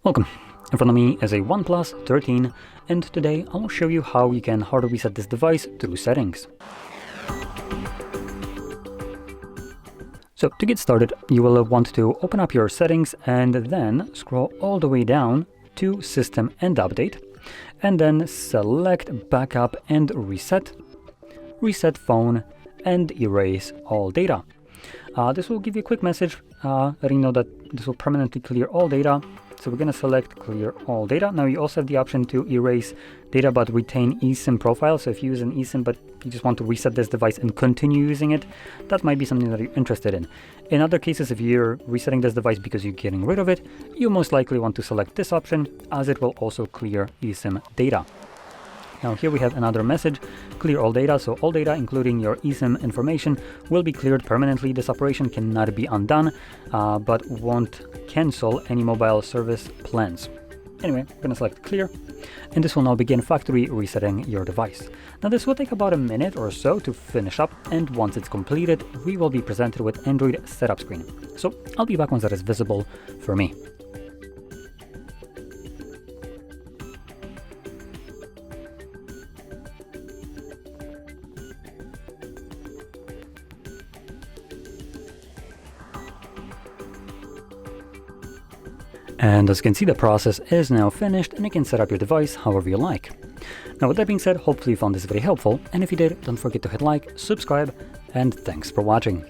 Welcome. In front of me is a OnePlus 13, and today I will show you how you can hard reset this device through settings. So to get started, you will want to open up your settings and then scroll all the way down to System and Update, and then select Backup and Reset, Reset Phone, and Erase all data. This will give you a quick message letting you know that this will permanently clear all data. So we're going to select Clear All Data. Now you also have the option to erase data but retain eSIM profile. So if you use an eSIM but you just want to reset this device and continue using it, that might be something that you're interested in. In other cases, if you're resetting this device because you're getting rid of it, you most likely want to select this option, as it will also clear eSIM data. Now here we have another message, clear all data. So all data, including your eSIM information, will be cleared permanently. This operation cannot be undone, but won't cancel any mobile service plans. Anyway, we're going to select clear, and this will now begin factory resetting your device. Now this will take about a minute or so to finish up, and once it's completed, we will be presented with Android setup screen. So I'll be back once that is visible for me. And as you can see, the process is now finished and you can set up your device however you like. Now with that being said, hopefully you found this very helpful, and if you did, don't forget to hit like, subscribe, and thanks for watching.